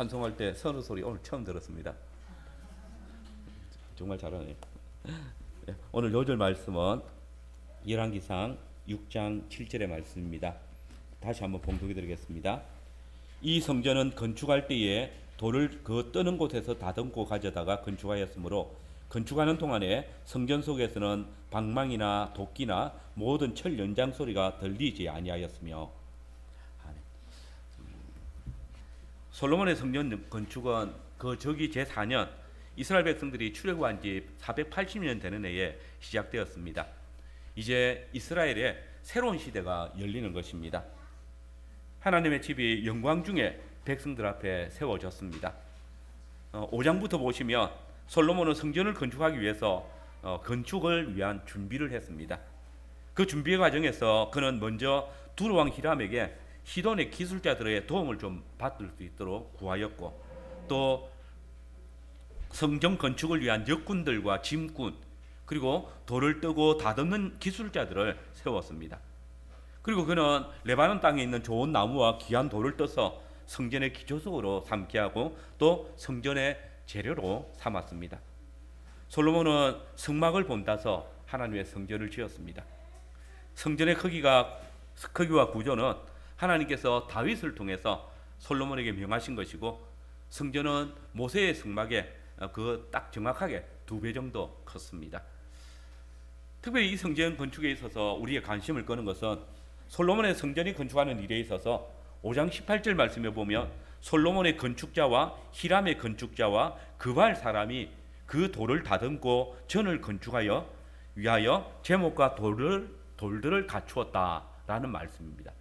찬송할 때 선우 소리 오늘 처음 들었습니다. 정말 잘하네요. 오늘 요절 말씀은 열왕기상 6장 7절의 말씀입니다. 다시 한번 봉독해 드리겠습니다. 이 성전은 건축할 때에 돌을 그 뜨는 곳에서 다듬고 가져다가 건축하였으므로 건축하는 동안에 성전 속에서는 방망이나 도끼나 모든 철 연장 소리가 들리지 아니하였으며. 솔로몬의 성전 건축은 그 저기 제4년 이스라엘 백성들이 출애굽한 지 480년 되는 해에 시작되었습니다. 이제 이스라엘의 새로운 시대가 열리는 것입니다. 하나님의 집이 영광 중에 백성들 앞에 세워졌습니다. 5장부터 보시면 솔로몬은 성전을 건축하기 위해서 건축을 위한 준비를 했습니다. 그 준비 과정에서 그는 먼저 두로 왕 히람에게 시돈의 기술자들의 도움을 좀 받을 수 있도록 구하였고, 또 성전 건축을 위한 역군들과 짐꾼, 그리고 돌을 뜨고 다듬는 기술자들을 세웠습니다. 그리고 그는 레바논 땅에 있는 좋은 나무와 귀한 돌을 떠서 성전의 기초석으로 삼게 하고 또 성전의 재료로 삼았습니다. 솔로몬은 성막을 본따서 하나님의 성전을 지었습니다. 성전의 크기와 구조는 하나님께서 다윗을 통해서 솔로몬에게 명하신 것이고, 성전은 모세의 성막에 그 딱 정확하게 2배 정도 컸습니다. 특별히 이 성전 건축에 있어서 우리의 관심을 끄는 것은 솔로몬의 성전이 건축하는 일에 있어서 5장 18절 말씀에 보면 솔로몬의 건축자와 히람의 건축자와 그발 사람이 그 돌을 다듬고 전을 건축하여 위하여 제목과 돌들을 갖추었다라는 말씀입니다.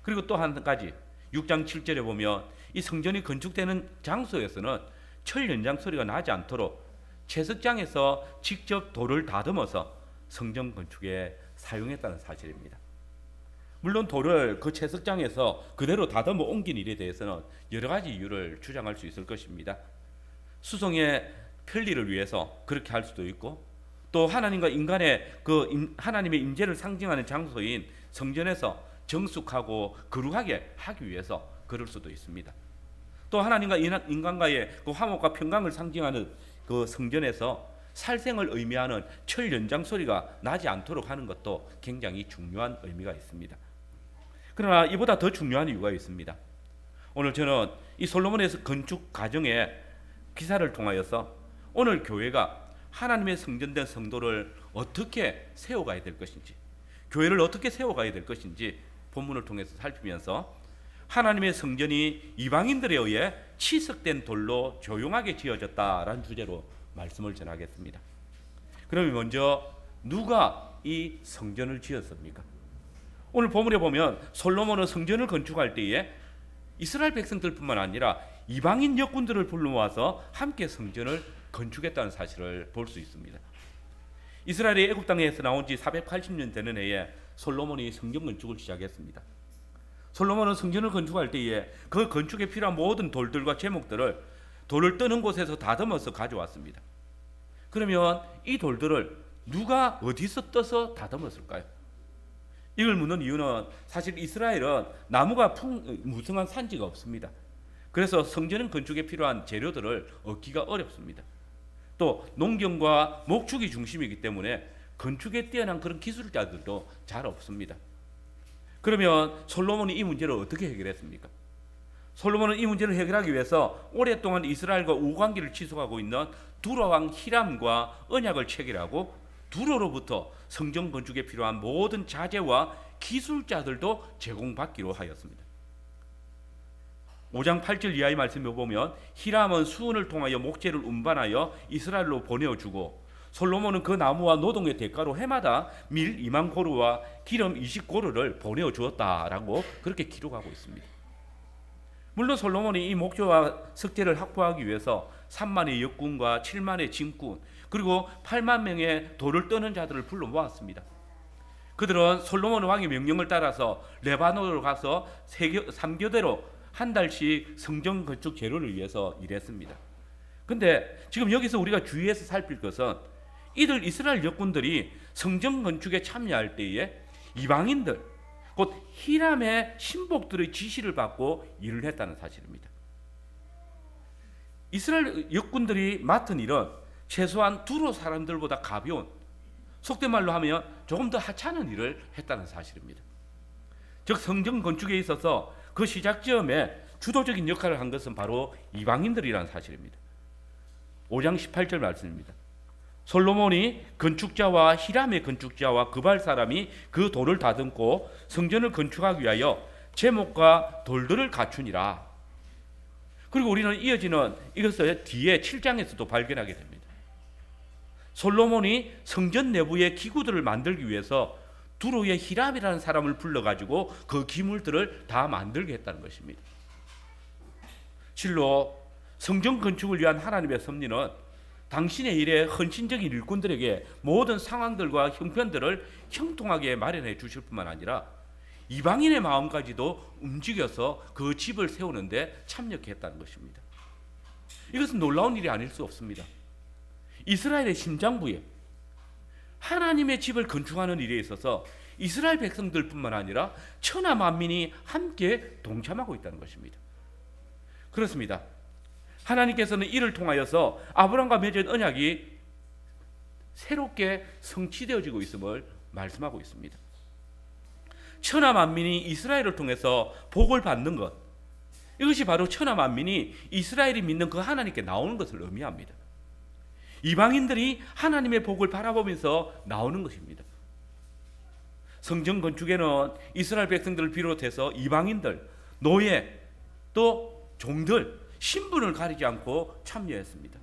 그리고 또 한 가지 6장 7절에 보면 이 성전이 건축되는 장소에서는 철 연장 소리가 나지 않도록 채석장에서 직접 돌을 다듬어서 성전 건축에 사용했다는 사실입니다. 물론 돌을 그 채석장에서 그대로 다듬어 옮긴 일에 대해서는 여러 가지 이유를 주장할 수 있을 것입니다. 수송의 편리를 위해서 그렇게 할 수도 있고, 또 하나님과 인간의 하나님의 임재를 상징하는 장소인 성전에서 정숙하고 거룩하게 하기 위해서 그럴 수도 있습니다. 또 하나님과 인간과의 그 화목과 평강을 상징하는 그 성전에서 살생을 의미하는 철 연장 소리가 나지 않도록 하는 것도 굉장히 중요한 의미가 있습니다. 그러나 이보다 더 중요한 이유가 있습니다. 오늘 저는 이 솔로몬의 건축 과정의 기사를 통하여서 오늘 교회가 하나님의 성전된 성도를 어떻게 세워가야 될 것인지, 교회를 어떻게 세워가야 될 것인지 본문을 통해서 살피면서 하나님의 성전이 이방인들에 의해 치석된 돌로 조용하게 지어졌다라는 주제로 말씀을 전하겠습니다. 그러면 먼저 누가 이 성전을 지었습니까? 오늘 본문에 보면 솔로몬은 성전을 건축할 때에 이스라엘 백성들뿐만 아니라 이방인 역군들을 불러 모아서 함께 성전을 건축했다는 사실을 볼 수 있습니다. 이스라엘이 애굽 땅에서 나온 지 480년 되는 해에 솔로몬이 성전 건축을 시작했습니다. 솔로몬은 성전을 건축할 때에 그 건축에 필요한 모든 돌들과 제목들을 돌을 뜨는 곳에서 다듬어서 가져왔습니다. 그러면 이 돌들을 누가 어디서 떠서 다듬었을까요? 이걸 묻는 이유는 사실 이스라엘은 나무가 무성한 산지가 없습니다. 그래서 성전 건축에 필요한 재료들을 얻기가 어렵습니다. 또 농경과 목축이 중심이기 때문에 건축에 뛰어난 그런 기술자들도 잘 없습니다. 그러면 솔로몬이 이 문제를 어떻게 해결했습니까? 솔로몬은 이 문제를 해결하기 위해서 오랫동안 이스라엘과 우관계를 지속하고 있는 두로 왕 히람과 언약을 체결하고 두로로부터 성전 건축에 필요한 모든 자재와 기술자들도 제공받기로 하였습니다. 5장 8절 이하의 말씀을 보면 히람은 수은을 통하여 목재를 운반하여 이스라엘로 보내어주고, 솔로몬은 그 나무와 노동의 대가로 해마다 밀 2만 고루와 기름 20고루를 보내어 주었다라고 그렇게 기록하고 있습니다. 물론 솔로몬이 이 목재와 석재를 확보하기 위해서 3만의 역군과 7만의 짐꾼, 그리고 8만 명의 돌을 떠는 자들을 불러 모았습니다. 그들은 솔로몬 왕의 명령을 따라서 레바논으로 가서 3교대로 한 달씩 성전 건축 재료를 위해서 일했습니다. 근데 지금 여기서 우리가 주의해서 살필 것은 이들 이스라엘 역군들이 성전 건축에 참여할 때에 이방인들, 곧 히람의 신복들의 지시를 받고 일을 했다는 사실입니다. 이스라엘 역군들이 맡은 일은 최소한 두로 사람들보다 가벼운, 속된 말로 하면 조금 더 하찮은 일을 했다는 사실입니다. 즉 성전 건축에 있어서 그 시작점에 주도적인 역할을 한 것은 바로 이방인들이라는 사실입니다. 5장 18절 말씀입니다. 솔로몬이 건축자와 히람의 건축자와 그발 사람이 그 돌을 다듬고 성전을 건축하기 위하여 제목과 돌들을 갖추니라. 그리고 우리는 이어지는 이것을 뒤에 7장에서도 발견하게 됩니다. 솔로몬이 성전 내부의 기구들을 만들기 위해서 두로의 히람이라는 사람을 불러가지고 그 기물들을 다 만들게 했다는 것입니다. 실로 성전 건축을 위한 하나님의 섭리는 당신의 일에 헌신적인 일꾼들에게 모든 상황들과 형편들을 형통하게 마련해 주실 뿐만 아니라 이방인의 마음까지도 움직여서 그 집을 세우는데 참여했다는 것입니다. 이것은 놀라운 일이 아닐 수 없습니다. 이스라엘의 심장부에 하나님의 집을 건축하는 일에 있어서 이스라엘 백성들뿐만 아니라 천하 만민이 함께 동참하고 있다는 것입니다. 그렇습니다. 하나님께서는 이를 통하여서 아브라함과 맺은 언약이 새롭게 성취되어지고 있음을 말씀하고 있습니다. 천하 만민이 이스라엘을 통해서 복을 받는 것, 이것이 바로 천하 만민이 이스라엘이 믿는 그 하나님께 나오는 것을 의미합니다. 이방인들이 하나님의 복을 바라보면서 나오는 것입니다. 성전 건축에는 이스라엘 백성들을 비롯해서 이방인들, 노예, 또 종들, 신분을 가리지 않고 참여했습니다.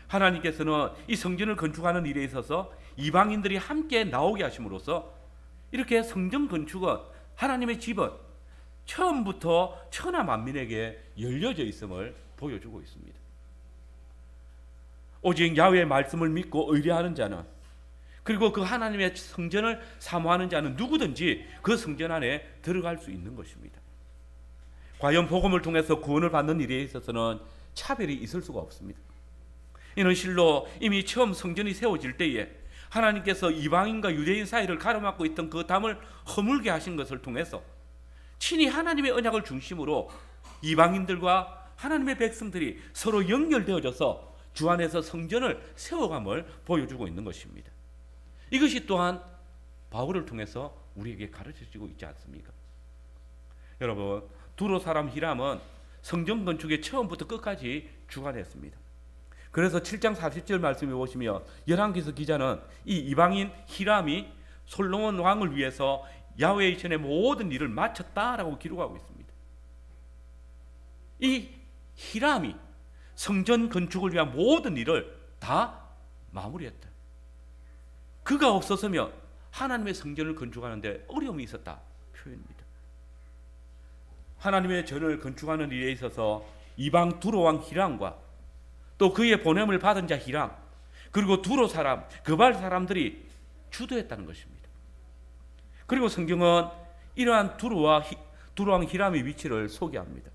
하나님께서는 이 성전을 건축하는 일에 있어서 이방인들이 함께 나오게 하심으로써 이렇게 성전 건축은, 하나님의 집은 처음부터 천하 만민에게 열려져 있음을 보여주고 있습니다. 오직 야훼의 말씀을 믿고 의뢰하는 자는, 그리고 그 하나님의 성전을 사모하는 자는 누구든지 그 성전 안에 들어갈 수 있는 것입니다. 과연 복음을 통해서 구원을 받는 일에 있어서는 차별이 있을 수가 없습니다. 이는 실로 이미 처음 성전이 세워질 때에 하나님께서 이방인과 유대인 사이를 가로막고 있던 그 담을 허물게 하신 것을 통해서 친히 하나님의 언약을 중심으로 이방인들과 하나님의 백성들이 서로 연결되어져서 주 안에서 성전을 세워감을 보여주고 있는 것입니다. 이것이 또한 바울을 통해서 우리에게 가르쳐지고 있지 않습니까? 여러분, 두로 사람 히람은 성전 건축의 처음부터 끝까지 주관했습니다. 그래서 7장 40절 말씀에 보시면 열왕기서 기자는 이 이방인 히람이 솔로몬 왕을 위해서 야훼의 전에 모든 일을 마쳤다라고 기록하고 있습니다. 이 히람이 성전 건축을 위한 모든 일을 다 마무리했다. 그가 없었으면 하나님의 성전을 건축하는데 어려움이 있었다 표현입니다. 하나님의 전을 건축하는 일에 있어서 이방 두로 왕 히람과 또 그의 보냄을 받은 자 히람, 그리고 두로 사람, 그발 사람들이 주도했다는 것입니다. 그리고 성경은 이러한 두로 왕 히람의 위치를 소개합니다.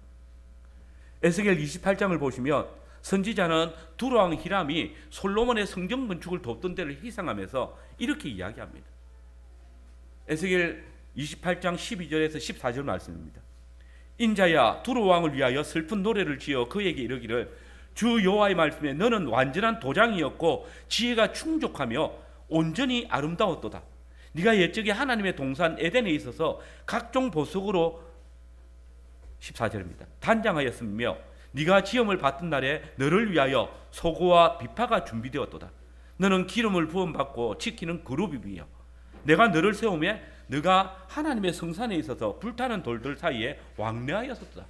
에스겔 28장을 보시면 선지자는 두로 왕 히람이 솔로몬의 성전 건축을 돕던 데를 희생하면서 이렇게 이야기합니다. 에스겔 28장 12절에서 14절 말씀입니다. 인자야, 두로 왕을 위하여 슬픈 노래를 지어 그에게 이르기를, 주 여호와의 말씀에 너는 완전한 도장이었고 지혜가 충족하며 온전히 아름다웠도다. 네가 옛적에 하나님의 동산 에덴에 있어서 각종 보석으로 14절입니다. 단장하였으며 네가 지음을 받던 날에 너를 위하여 소고와 비파가 준비되었도다. 너는 기름을 부음받고 지키는 그룹이며 내가 너를 세우며 너가 하나님의 성산에 있어서 불타는 돌들 사이에 왕래하였었다.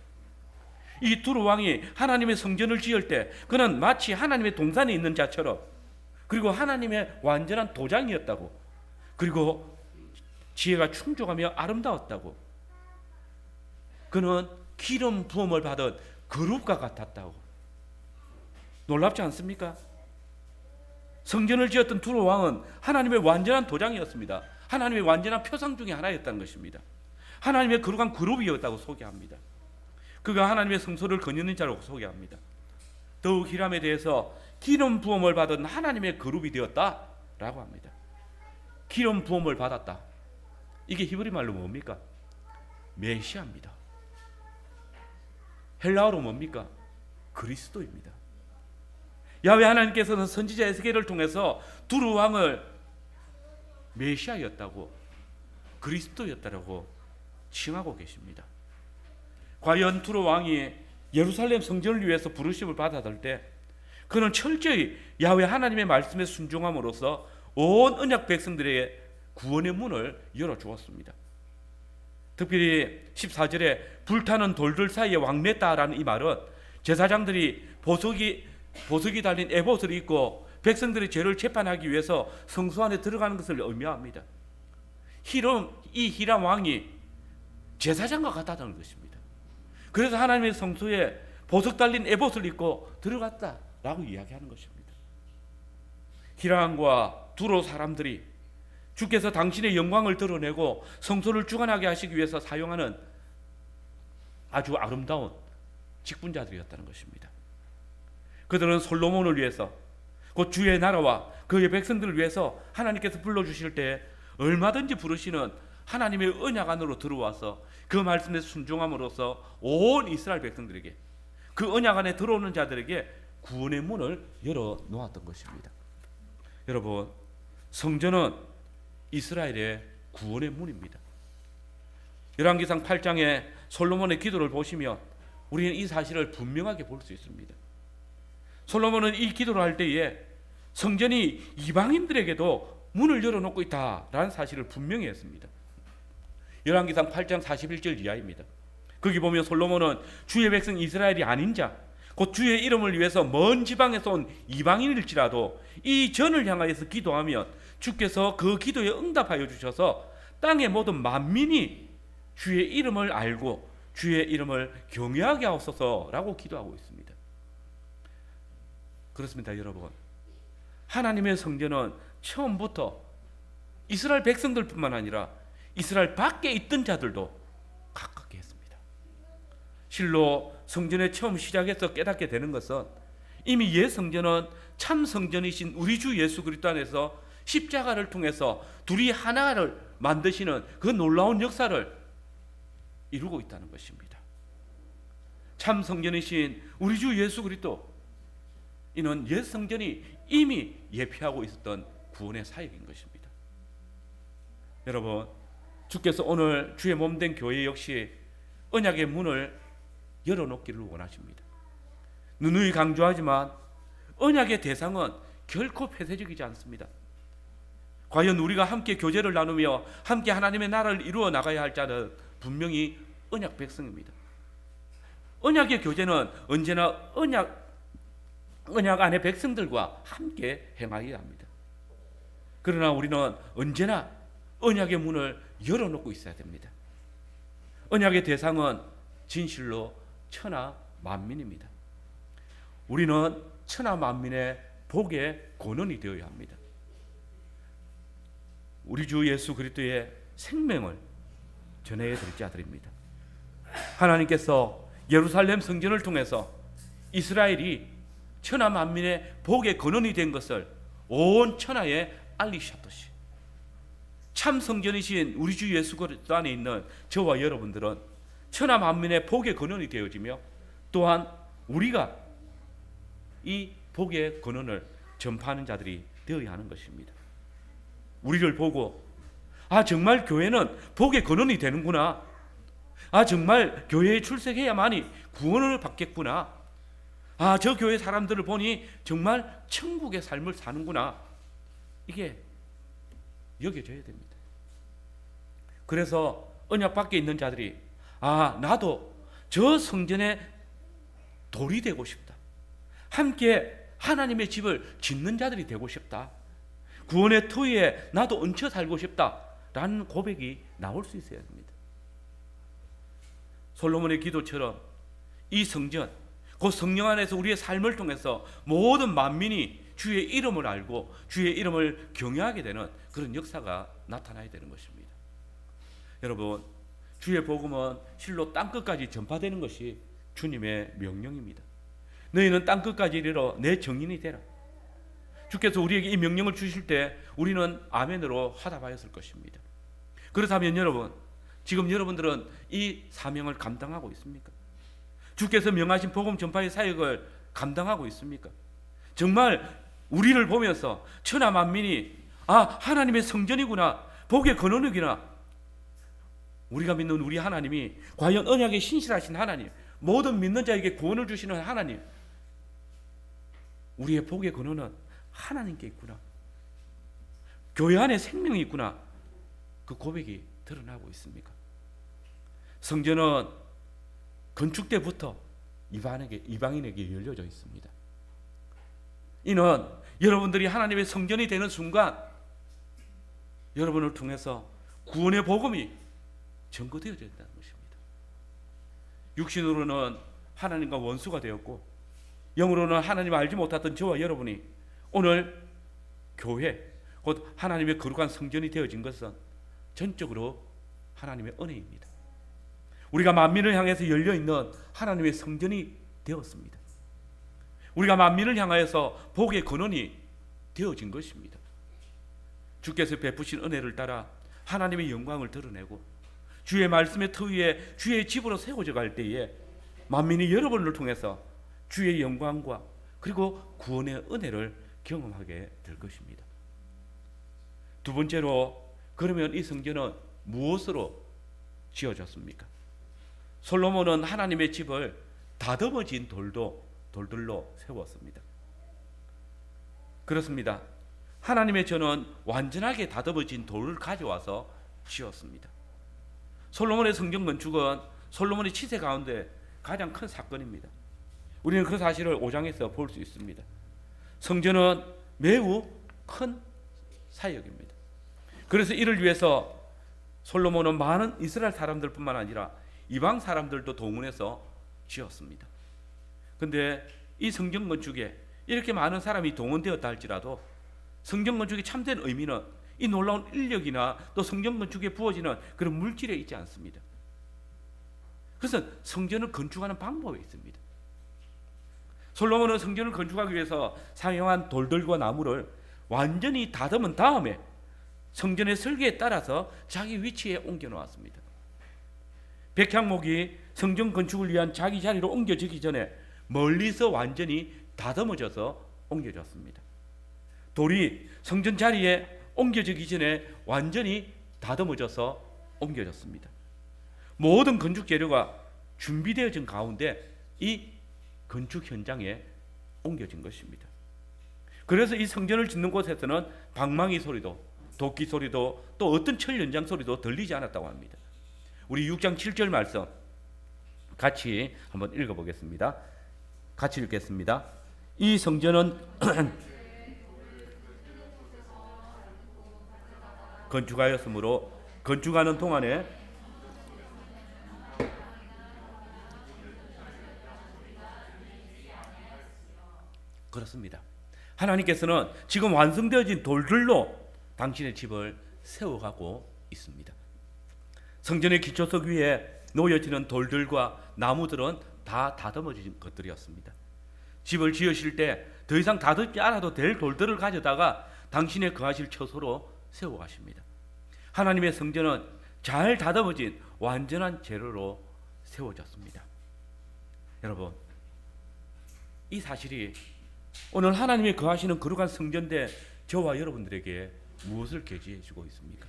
이 두로 왕이 하나님의 성전을 지을 때 그는 마치 하나님의 동산에 있는 자처럼, 그리고 하나님의 완전한 도장이었다고, 그리고 지혜가 충족하며 아름다웠다고, 그는 기름 부음을 받은 그룹과 같았다고. 놀랍지 않습니까? 성전을 지었던 두로 왕은 하나님의 완전한 도장이었습니다. 하나님의 완전한 표상 중에 하나였다는 것입니다. 하나님의 거룩한 그룹이었다고 소개합니다. 그가 하나님의 성소를 거느리는 자라고 소개합니다. 더욱 히람에 대해서 기름 부음을 받은 하나님의 그룹이 되었다라고 합니다. 기름 부음을 받았다. 이게 히브리 말로 뭡니까? 메시아입니다. 헬라어로 뭡니까? 그리스도입니다. 야훼 하나님께서는 선지자 에스겔을 통해서 두루 왕을 메시아였다고, 그리스도였다라고 칭하고 계십니다. 과연 두루 왕이 예루살렘 성전을 위해서 부르심을 받았을 때 그는 철저히 야훼 하나님의 말씀에 순종함으로써 온 언약 백성들에게 구원의 문을 열어주었습니다. 특별히 14절에 불타는 돌들 사이에 왕래다라는 이 말은 제사장들이 보석이 달린 에봇을 입고 백성들의 죄를 재판하기 위해서 성소 안에 들어가는 것을 의미합니다. 이 히람 왕이 제사장과 같다는 것입니다. 그래서 하나님의 성소에 보석 달린 에봇을 입고 들어갔다라고 이야기하는 것입니다. 히람과 두로 사람들이 주께서 당신의 영광을 드러내고 성소를 주관하게 하시기 위해서 사용하는 아주 아름다운 직분자들이었다는 것입니다. 그들은 솔로몬을 위해서, 곧 주의 나라와 그의 백성들을 위해서 하나님께서 불러주실 때 얼마든지 부르시는 하나님의 언약 안으로 들어와서 그 말씀에 순종함으로써 온 이스라엘 백성들에게, 그 언약 안에 들어오는 자들에게 구원의 문을 열어놓았던 것입니다. 여러분, 성전은 이스라엘의 구원의 문입니다. 열왕기상 8장에 솔로몬의 기도를 보시면 우리는 이 사실을 분명하게 볼 수 있습니다. 솔로몬은 이 기도를 할 때에 성전이 이방인들에게도 문을 열어놓고 있다라는 사실을 분명히 했습니다. 열왕기상 8장 41절 이하입니다. 거기 보면 솔로몬은 주의 백성 이스라엘이 아닌 자, 곧 주의 이름을 위해서 먼 지방에서 온 이방인일지라도 이 전을 향하여서 기도하면 주께서 그 기도에 응답하여 주셔서 땅의 모든 만민이 주의 이름을 알고 주의 이름을 경외하게 하옵소서라고 기도하고 있습니다. 그렇습니다, 여러분. 하나님의 성전은 처음부터 이스라엘 백성들뿐만 아니라 이스라엘 밖에 있던 자들도 가깝게 했습니다. 실로 성전에 처음 시작해서 깨닫게 되는 것은 이미 옛 성전은 참 성전이신 우리 주 예수 그리스도 안에서 십자가를 통해서 둘이 하나를 만드시는 그 놀라운 역사를 이루고 있다는 것입니다. 참 성전이신 우리 주 예수 그리스도, 이는 옛 성전이 이미 예표하고 있었던 구원의 사역인 것입니다. 여러분, 주께서 오늘 주의 몸된 교회 역시 언약의 문을 열어놓기를 원하십니다. 누누이 강조하지만 언약의 대상은 결코 폐쇄적이지 않습니다. 과연 우리가 함께 교제를 나누며 함께 하나님의 나라를 이루어 나가야 할 자는 분명히 언약 백성입니다. 언약의 교제는 언제나 언약 안의 백성들과 함께 행하여야 합니다. 그러나 우리는 언제나 언약의 문을 열어놓고 있어야 됩니다. 언약의 대상은 진실로 천하 만민입니다. 우리는 천하 만민의 복의 권원이 되어야 합니다. 우리 주 예수 그리스도의 생명을 전해 드릴 자들입니다. 하나님께서 예루살렘 성전을 통해서 이스라엘이 천하 만민의 복의 근원이 된 것을 온 천하에 알리셨듯이 참 성전이신 우리 주 예수 그리스도 안에 있는 저와 여러분들은 천하 만민의 복의 근원이 되어지며 또한 우리가 이 복의 근원을 전파하는 자들이 되어야 하는 것입니다. 우리를 보고 정말 교회는 복의 근원이 되는구나, 정말 교회에 출석해야만이 구원을 받겠구나, 저 교회 사람들을 보니 정말 천국의 삶을 사는구나, 이게 여겨져야 됩니다. 그래서 언약 밖에 있는 자들이 나도 저 성전의 돌이 되고 싶다, 함께 하나님의 집을 짓는 자들이 되고 싶다, 구원의 터위에 나도 얹혀 살고 싶다라는 고백이 나올 수 있어야 합니다. 솔로몬의 기도처럼 이 성전, 그 성령 안에서 우리의 삶을 통해서 모든 만민이 주의 이름을 알고 주의 이름을 경외하게 되는 그런 역사가 나타나야 되는 것입니다. 여러분, 주의 복음은 실로 땅끝까지 전파되는 것이 주님의 명령입니다. 너희는 땅끝까지 이르러 내 증인이 되라. 주께서 우리에게 이 명령을 주실 때 우리는 아멘으로 화답하였을 것입니다. 그렇다면 여러분, 지금 여러분들은 이 사명을 감당하고 있습니까? 주께서 명하신 복음 전파의 사역을 감당하고 있습니까? 정말 우리를 보면서 천하 만민이 하나님의 성전이구나, 복의 근원이구나, 우리가 믿는 우리 하나님이 과연 언약에 신실하신 하나님, 모든 믿는 자에게 구원을 주시는 하나님, 우리의 복의 근원은 하나님께 있구나, 교회 안에 생명이 있구나, 그 고백이 드러나고 있습니까? 성전은 건축 때부터 이방인에게 열려져 있습니다. 이는 여러분들이 하나님의 성전이 되는 순간 여러분을 통해서 구원의 복음이 증거되어야 된다는 것입니다. 육신으로는 하나님과 원수가 되었고 영으로는 하나님을 알지 못했던 저와 여러분이 오늘 교회, 곧 하나님의 거룩한 성전이 되어진 것은 전적으로 하나님의 은혜입니다. 우리가 만민을 향해서 열려있는 하나님의 성전이 되었습니다. 우리가 만민을 향하여서 복의 근원이 되어진 것입니다. 주께서 베푸신 은혜를 따라 하나님의 영광을 드러내고 주의 말씀의 터 위에 주의 집으로 세워져 갈 때에 만민이 여러분을 통해서 주의 영광과 그리고 구원의 은혜를 경험하게 될 것입니다. 두 번째로, 그러면 이 성전은 무엇으로 지어졌습니까? 솔로몬은 하나님의 집을 다듬어진 돌들로 세웠습니다. 그렇습니다. 하나님의 전은 완전하게 다듬어진 돌을 가져와서 지었습니다. 솔로몬의 성전 건축은 솔로몬의 치세 가운데 가장 큰 사건입니다. 우리는 그 사실을 5장에서 볼 수 있습니다. 성전은 매우 큰 사역입니다. 그래서 이를 위해서 솔로몬은 많은 이스라엘 사람들뿐만 아니라 이방 사람들도 동원해서 지었습니다. 그런데 이 성전 건축에 이렇게 많은 사람이 동원되었다 할지라도 성전 건축의 참된 의미는 이 놀라운 인력이나 또 성전 건축에 부어지는 그런 물질에 있지 않습니다. 그래서 성전을 건축하는 방법에 있습니다. 솔로몬은 성전을 건축하기 위해서 사용한 돌들과 나무를 완전히 다듬은 다음에 성전의 설계에 따라서 자기 위치에 옮겨 놓았습니다. 백향목이 성전 건축을 위한 자기 자리로 옮겨지기 전에 멀리서 완전히 다듬어져서 옮겨졌습니다. 돌이 성전 자리에 옮겨지기 전에 완전히 다듬어져서 옮겨졌습니다. 모든 건축 재료가 준비되어진 가운데 이 건축 현장에 옮겨진 것입니다. 그래서 이 성전을 짓는 곳에서는 방망이 소리도 도끼 소리도 또 어떤 철 연장 소리도 들리지 않았다고 합니다. 우리 6장 7절 말씀 같이 한번 읽어보겠습니다. 같이 읽겠습니다. 이 성전은 건축하였으므로 건축하는 동안에 그렇습니다. 하나님께서는 지금 완성되어진 돌들로 당신의 집을 세워가고 있습니다. 성전의 기초석 위에 놓여지는 돌들과 나무들은 다 다듬어진 것들이었습니다. 집을 지으실 때 더 이상 다듬지 않아도 될 돌들을 가져다가 당신의 거하실 처소로 세워가십니다. 하나님의 성전은 잘 다듬어진 완전한 재료로 세워졌습니다. 여러분, 이 사실이 오늘 하나님이 거하시는 거룩한 성전대 저와 여러분들에게 무엇을 계시해 주고 있습니까?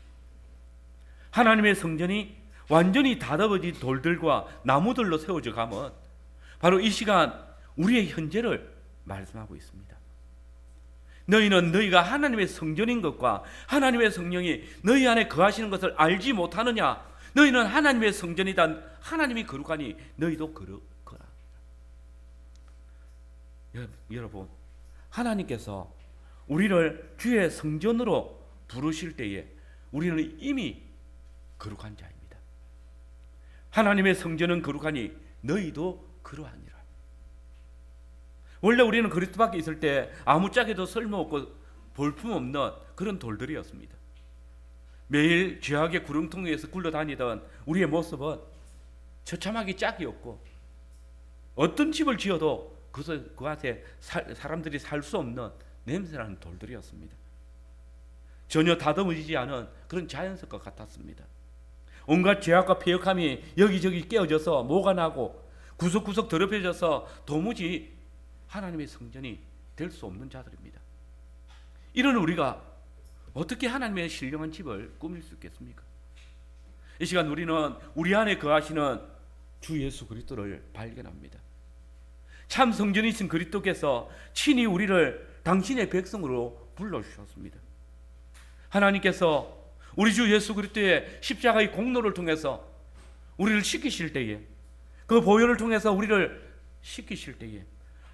하나님의 성전이 완전히 다듬어진 돌들과 나무들로 세워져 가면 바로 이 시간 우리의 현재를 말씀하고 있습니다. 너희는 너희가 하나님의 성전인 것과 하나님의 성령이 너희 안에 거하시는 것을 알지 못하느냐? 너희는 하나님의 성전이다. 하나님이 거룩하니 너희도 거룩하라. 여러분, 하나님께서 우리를 주의 성전으로 부르실 때에 우리는 이미 거룩한 자입니다. 하나님의 성전은 거룩하니 너희도 그러하니라. 원래 우리는 그리스도 밖에 있을 때 아무짝에도 쓸모없고 볼품없는 그런 돌들이었습니다. 매일 죄악의 구렁텅 위에서 굴러다니던 우리의 모습은 처참하게 짝이었고 어떤 집을 지어도 그 앞에 사람들이 살 수 없는 냄새나는 돌들이었습니다. 전혀 다듬어지지 않은 그런 자연석과 같았습니다. 온갖 죄악과 패역함이 여기저기 깨어져서 모가 나고 구석구석 더럽혀져서 도무지 하나님의 성전이 될 수 없는 자들입니다. 이런 우리가 어떻게 하나님의 신령한 집을 꾸밀 수 있겠습니까? 이 시간 우리는 우리 안에 거하시는 주 예수 그리스도를 발견합니다. 참 성전이신 그리스도께서 친히 우리를 당신의 백성으로 불러주셨습니다. 하나님께서 우리 주 예수 그리스도의 십자가의 공로를 통해서 우리를 씻기실 때에, 그 보혈을 통해서 우리를 씻기실 때에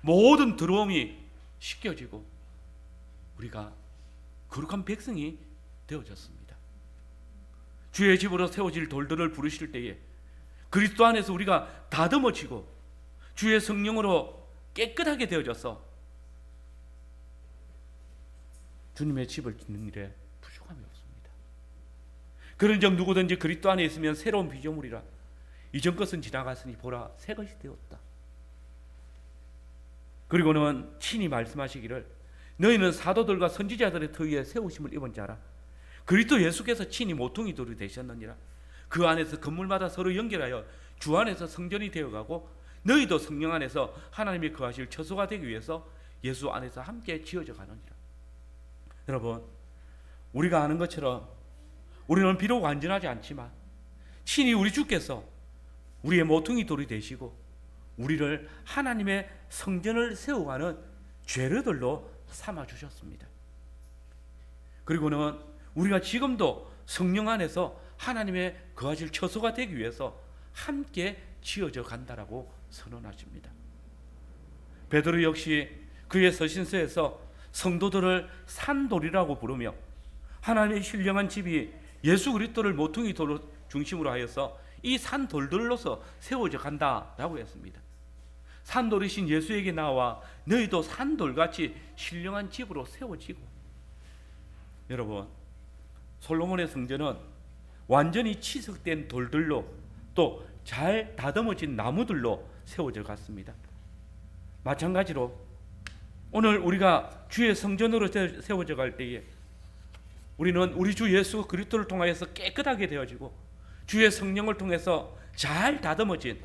모든 더러움이 씻겨지고 우리가 거룩한 백성이 되어졌습니다. 주의 집으로 세워질 돌들을 부르실 때에 그리스도 안에서 우리가 다듬어지고 주의 성령으로 깨끗하게 되어져서 주님의 집을 짓는 일에 부족함이 없습니다. 그런즉 누구든지 그리스도 안에 있으면 새로운 피조물이라, 이전 것은 지나갔으니 보라 새 것이 되었다. 그리고는 친히 말씀하시기를 너희는 사도들과 선지자들의 터위에 세우심을 입은 자라. 그리스도 예수께서 친히 모퉁이 돌이 되셨느니라. 그 안에서 건물마다 서로 연결하여 주 안에서 성전이 되어가고 너희도 성령 안에서 하나님이 거하실 처소가 되기 위해서 예수 안에서 함께 지어져 가느니라. 여러분, 우리가 아는 것처럼 우리는 비록 완전하지 않지만 친히 우리 주께서 우리의 모퉁이 돌이 되시고 우리를 하나님의 성전을 세워가는 죄르들로 삼아주셨습니다. 그리고는 우리가 지금도 성령 안에서 하나님의 거하실 처소가 되기 위해서 함께 지어져 간다라고 선언하십니다. 베드로 역시 그의 서신서에서 성도들을 산돌이라고 부르며 하나님의 신령한 집이 예수 그리스도를 모퉁이 돌로 중심으로 하여서 이 산돌들로서 세워져 간다라고 했습니다. 산돌이신 예수에게 나와 너희도 산돌같이 신령한 집으로 세워지고, 여러분, 솔로몬의 성전은 완전히 치석된 돌들로 또 잘 다듬어진 나무들로 세워져 갔습니다. 마찬가지로 오늘 우리가 주의 성전으로 세워져 갈 때에 우리는 우리 주 예수 그리스도를 통하여서 깨끗하게 되어지고 주의 성령을 통해서 잘 다듬어진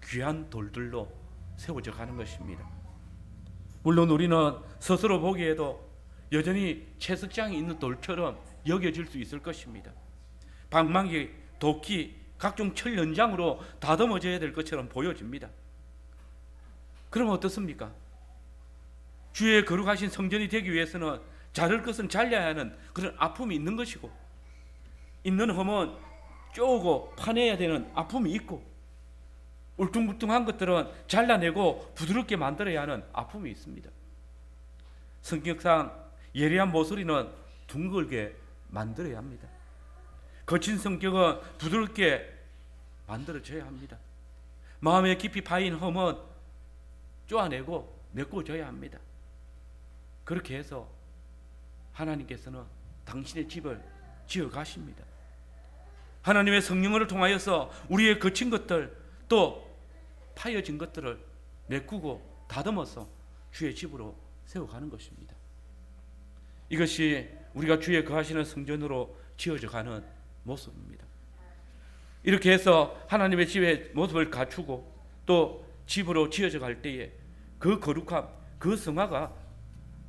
귀한 돌들로 세워져 가는 것입니다. 물론 우리는 스스로 보기에도 여전히 채석장이 있는 돌처럼 여겨질 수 있을 것입니다. 방망이, 도끼, 각종 철 연장으로 다듬어져야 될 것처럼 보여집니다. 그럼 어떻습니까? 주의 거룩하신 성전이 되기 위해서는 자를 것은 잘라야 하는 그런 아픔이 있는 것이고, 있는 흠은 쪼고 파내야 되는 아픔이 있고, 울퉁불퉁한 것들은 잘라내고 부드럽게 만들어야 하는 아픔이 있습니다. 성격상 예리한 모서리는 둥글게 만들어야 합니다. 거친 성격은 부드럽게 만들어져야 합니다. 마음에 깊이 파인 흠은 쪼아내고 메꿔줘야 합니다. 그렇게 해서 하나님께서는 당신의 집을 지어 가십니다. 하나님의 성령을 통하여서 우리의 거친 것들 또 파여진 것들을 메꾸고 다듬어서 주의 집으로 세워가는 것입니다. 이것이 우리가 주의 거하시는 성전으로 지어져 가는 모습입니다. 이렇게 해서 하나님의 집의 모습을 갖추고 또 집으로 지어져 갈 때에 그 거룩함, 그 성화가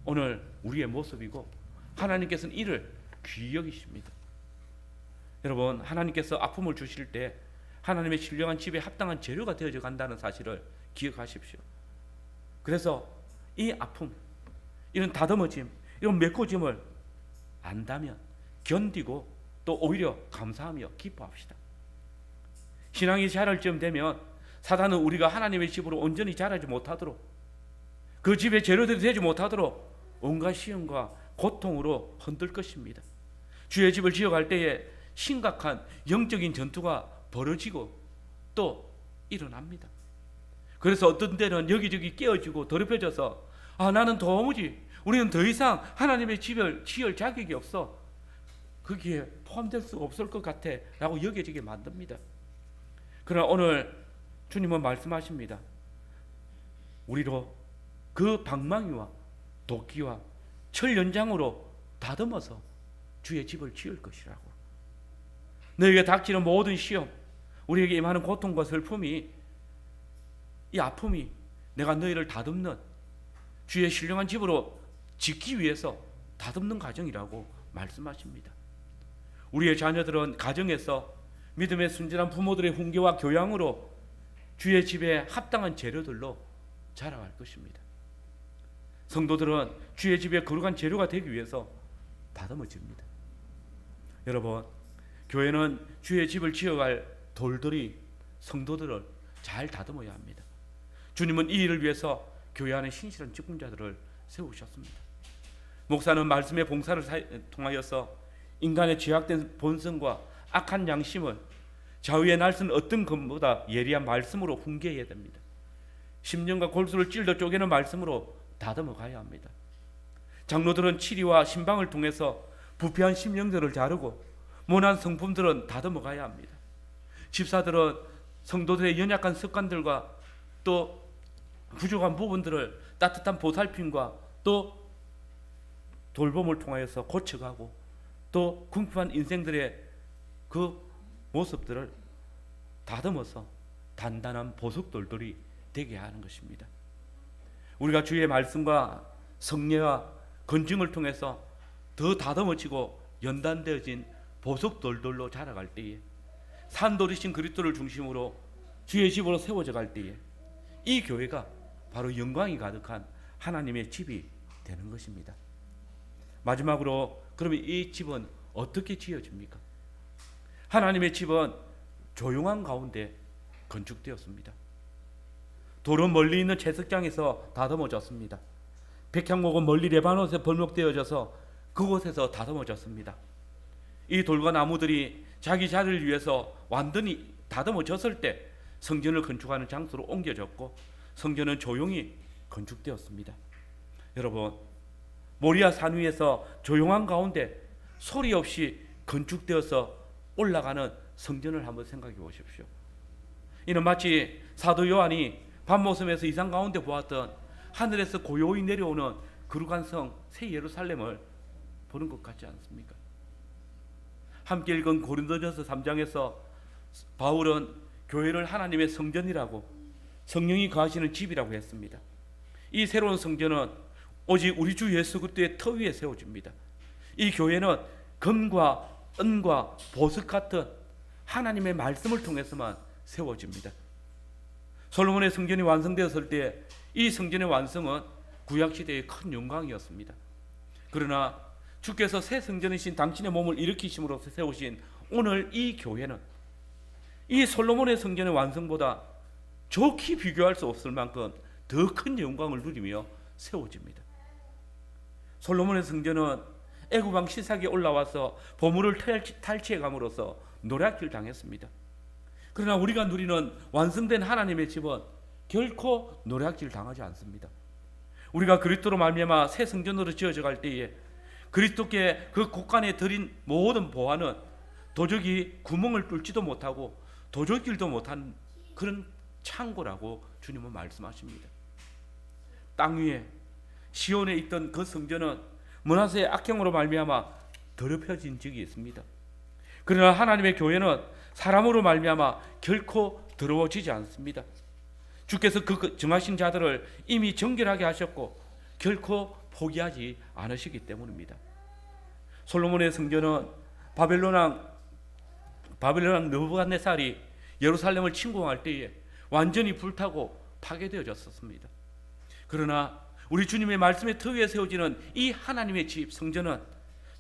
오늘 우리의 모습이고 하나님께서는 이를 귀히 여기십니다. 여러분, 하나님께서 아픔을 주실 때 하나님의 신령한 집에 합당한 재료가 되어져 간다는 사실을 기억하십시오. 그래서 이 아픔, 이런 다듬어짐, 이런 메꿔짐을 안다면 견디고 또 오히려 감사하며 기뻐합시다. 신앙이 자랄 쯤 되면 사단은 우리가 하나님의 집으로 온전히 자라지 못하도록, 그 집의 재료들이 되지 못하도록 온갖 시험과 고통으로 흔들 것입니다. 주의 집을 지어갈 때에 심각한 영적인 전투가 벌어지고 또 일어납니다. 그래서 어떤 때는 여기저기 깨어지고 더럽혀져서 나는 도무지 우리는 더 이상 하나님의 집을 지을 자격이 없어, 거기에 포함될 수 없을 것 같아 라고 여겨지게 만듭니다. 그러나 오늘 주님은 말씀하십니다. 우리로 그 방망이와 도끼와 철 연장으로 다듬어서 주의 집을 지을 것이라고. 너에게 닥치는 모든 시험, 우리에게 임하는 고통과 슬픔이, 이 아픔이 내가 너희를 다듬는 주의 신령한 집으로 짓기 위해서 다듬는 과정이라고 말씀하십니다. 우리의 자녀들은 가정에서 믿음의 순전한 부모들의 훈계와 교양으로 주의 집에 합당한 재료들로 자라갈 것입니다. 성도들은 주의 집에 거룩한 재료가 되기 위해서 다듬어집니다. 여러분, 교회는 주의 집을 지어갈 돌들이 성도들을 잘 다듬어야 합니다. 주님은 이 일을 위해서 교회 안에 신실한 직분자들을 세우셨습니다. 목사는 말씀의 봉사를 통하여서 인간의 죄악된 본성과 악한 양심을 좌우의 날선 어떤 것보다 예리한 말씀으로 훈계해야 됩니다. 심령과 골수를 찔러 쪼개는 말씀으로 다듬어 가야 합니다. 장로들은 치리와 신방을 통해서 부패한 심령들을 자르고 모난 성품들은 다듬어 가야 합니다. 집사들은 성도들의 연약한 습관들과 또 부족한 부분들을 따뜻한 보살핌과 또 돌봄을 통하여서 고쳐가고 또 궁핍한 인생들의 그 모습들을 다듬어서 단단한 보석돌들이 되게 하는 것입니다. 우리가 주의 말씀과 성례와 건증을 통해서 더 다듬어지고 연단되어진 보석돌들로 자라갈 때에 산돌이신 그리스도를 중심으로 주의 집으로 세워져 갈 때에 이 교회가 바로 영광이 가득한 하나님의 집이 되는 것입니다. 마지막으로 그러면 이 집은 어떻게 지어집니까? 하나님의 집은 조용한 가운데 건축되었습니다. 돌은 멀리 있는 채석장에서 다듬어졌습니다. 백향목은 멀리 레바논에 벌목되어져서 그곳에서 다듬어졌습니다. 이 돌과 나무들이 자기 자리를 위해서 완전히 다듬어졌을 때 성전을 건축하는 장소로 옮겨졌고 성전은 조용히 건축되었습니다. 여러분, 모리아 산 위에서 조용한 가운데 소리 없이 건축되어서 올라가는 성전을 한번 생각해 보십시오. 이는 마치 사도 요한이 밤모섬에서 이상 가운데 보았던 하늘에서 고요히 내려오는 거룩한 성 새 예루살렘을 보는 것 같지 않습니까? 함께 읽은 고린도전서 3장에서 바울은 교회를 하나님의 성전이라고 성령이 거하시는 집이라고 했습니다. 이 새로운 성전은 오직 우리 주 예수 그리스도의 터 위에 세워집니다. 이 교회는 금과 은과 보석 같은 하나님의 말씀을 통해서만 세워집니다. 솔로몬의 성전이 완성되었을 때 이 성전의 완성은 구약시대의 큰 영광이었습니다. 그러나 주께서 새 성전이신 당신의 몸을 일으키심으로써 세우신 오늘 이 교회는 이 솔로몬의 성전의 완성보다 좋게 비교할 수 없을 만큼 더 큰 영광을 누리며 세워집니다. 솔로몬의 성전은 애굽 왕 시삭이 올라와서 보물을 탈취해 감으로써 노략질 당했습니다. 그러나 우리가 누리는 완성된 하나님의 집은 결코 노략질 당하지 않습니다. 우리가 그리스도로 말미암아 새 성전으로 지어져 갈 때에 그리스도께 그 곳간에 드린 모든 보화는 도적이 구멍을 뚫지도 못하고 도적질도 못한 그런 창고라고 주님은 말씀하십니다. 땅 위에 시온에 있던 그 성전은 므낫세의 악행으로 말미암아 더럽혀진 적이 있습니다. 그러나 하나님의 교회는 사람으로 말미암아 결코 더러워지지 않습니다. 주께서 그 정하신 자들을 이미 정결하게 하셨고 결코 포기하지 않으시기 때문입니다. 솔로몬의 성전은 바벨론 왕 느부갓네살이 예루살렘을 침공할 때에 완전히 불타고 파괴되어졌습니다. 그러나 우리 주님의 말씀의 터 위에 세워지는 이 하나님의 집 성전은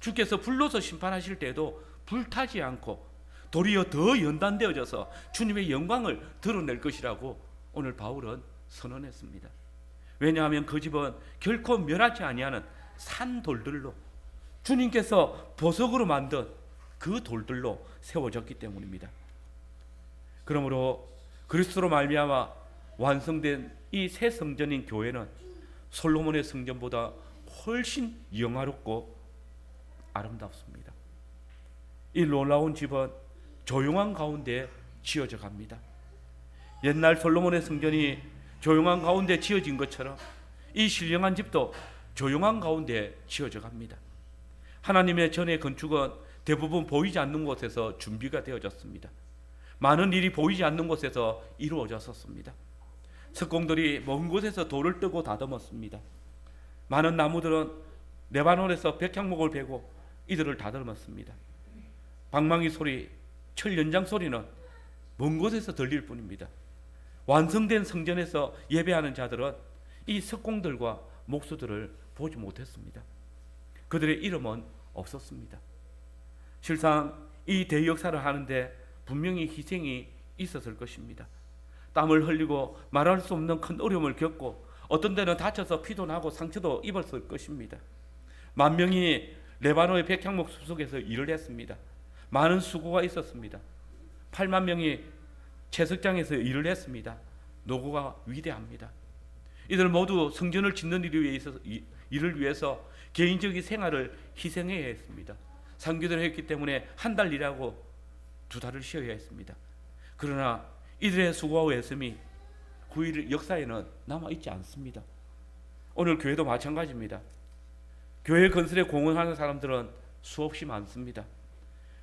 주께서 불로서 심판하실 때에도 불타지 않고 도리어 더 연단되어져서 주님의 영광을 드러낼 것이라고 오늘 바울은 선언했습니다. 왜냐하면 그 집은 결코 멸하지 아니하는 산돌들로 주님께서 보석으로 만든 그 돌들로 세워졌기 때문입니다. 그러므로 그리스도로 말미암아 완성된 이 새 성전인 교회는 솔로몬의 성전보다 훨씬 영화롭고 아름답습니다. 이 놀라운 집은 조용한 가운데 지어져 갑니다. 옛날 솔로몬의 성전이 조용한 가운데 지어진 것처럼 이 신령한 집도 조용한 가운데 지어져 갑니다. 하나님의 전의 건축은 대부분 보이지 않는 곳에서 준비가 되어졌습니다. 많은 일이 보이지 않는 곳에서 이루어졌었습니다. 석공들이 먼 곳에서 돌을 뜨고 다듬었습니다. 많은 나무들은 레바논에서 백향목을 베고 이들을 다듬었습니다. 방망이 소리, 철 연장 소리는 먼 곳에서 들릴 뿐입니다. 완성된 성전에서 예배하는 자들은 이 석공들과 목수들을 보지 못했습니다. 그들의 이름은 없었습니다. 실상 이 대역사를 하는데 분명히 희생이 있었을 것입니다. 땀을 흘리고 말할 수 없는 큰 어려움을 겪고 어떤 데는 다쳐서 피도 나고 상처도 입었을 것입니다. 만 명이 레바논의 백향목 숲속에서 일을 했습니다. 많은 수고가 있었습니다. 8만 명이 채석장에서 일을 했습니다. 노고가 위대합니다. 이들 모두 성전을 짓는 일을 위해서 개인적인 생활을 희생해야 했습니다. 상교대를 했기 때문에 한 달 일하고 2달을 쉬어야 했습니다. 그러나 이들의 수고와 애씀이 후일 역사에는 남아있지 않습니다. 오늘 교회도 마찬가지입니다. 교회 건설에 공헌하는 사람들은 수없이 많습니다.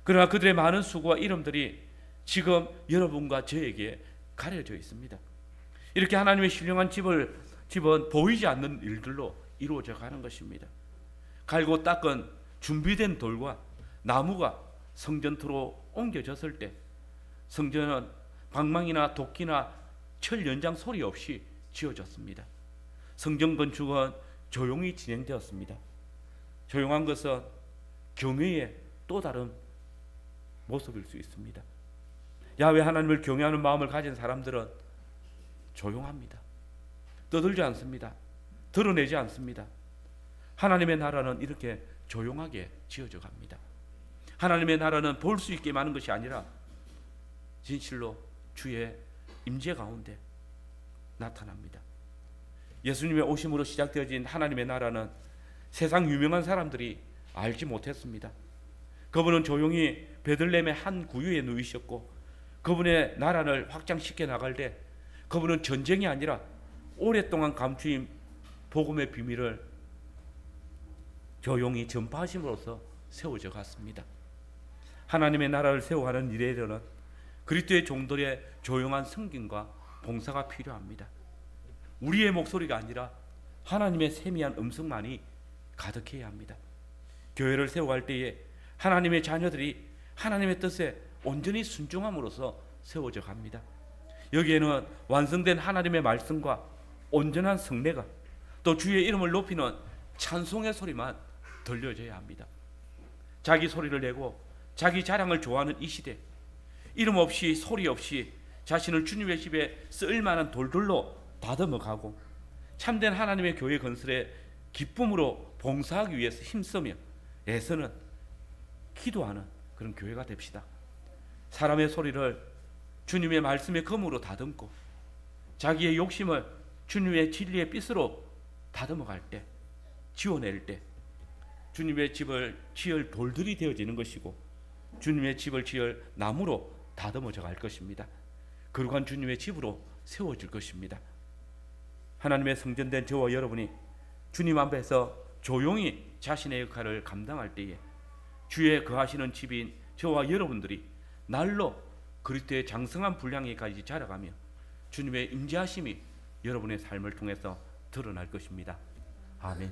그러나 그들의 많은 수고와 이름들이 지금 여러분과 저에게 가려져 있습니다. 이렇게 하나님의 신령한 집은 보이지 않는 일들로 이루어져 가는 것입니다. 갈고 닦은 준비된 돌과 나무가 성전토로 옮겨졌을 때 성전은 방망이나 도끼나 철 연장 소리 없이 지어졌습니다. 성전 건축은 조용히 진행되었습니다. 조용한 것은 경외의 또 다른 모습일 수 있습니다. 야훼 하나님을 경외하는 마음을 가진 사람들은 조용합니다. 떠들지 않습니다. 드러내지 않습니다. 하나님의 나라는 이렇게 조용하게 지어져 갑니다. 하나님의 나라는 볼 수 있게 많은 것이 아니라 진실로 주의 임재 가운데 나타납니다. 예수님의 오심으로 시작되어진 하나님의 나라는 세상 유명한 사람들이 알지 못했습니다. 그분은 조용히 베들레헴의 한 구유에 누이셨고 그분의 나라를 확장시켜 나갈 때 그분은 전쟁이 아니라 오랫동안 감추인 복음의 비밀을 조용히 전파하심으로써 세워져 갔습니다. 하나님의 나라를 세워가는 일에는 그리스도의 종들의 조용한 섬김과 봉사가 필요합니다. 우리의 목소리가 아니라 하나님의 세미한 음성만이 가득해야 합니다. 교회를 세워갈 때에 하나님의 자녀들이 하나님의 뜻에 온전히 순종함으로써 세워져 갑니다. 여기에는 완성된 하나님의 말씀과 온전한 성례가 또 주의 이름을 높이는 찬송의 소리만 들려져야 합니다. 자기 소리를 내고 자기 자랑을 좋아하는 이 시대, 이름 없이 소리 없이 자신을 주님의 집에 쓸만한 돌들로 다듬어가고 참된 하나님의 교회 건설에 기쁨으로 봉사하기 위해서 힘쓰며 애쓰는 기도하는 그런 교회가 됩시다. 사람의 소리를 주님의 말씀의 검으로 다듬고 자기의 욕심을 주님의 진리의 빗으로 다듬어갈 때, 지워낼 때 주님의 집을 지을 돌들이 되어지는 것이고 주님의 집을 지을 나무로 다듬어져 갈 것입니다. 거룩한 주님의 집으로 세워질 것입니다. 하나님의 성전된 저와 여러분이 주님 앞에서 조용히 자신의 역할을 감당할 때에 주의 거하시는 집인 저와 여러분들이 날로 그리스도의 장성한 분량에까지 자라가며 주님의 임재하심이 여러분의 삶을 통해서 드러날 것입니다. 아멘.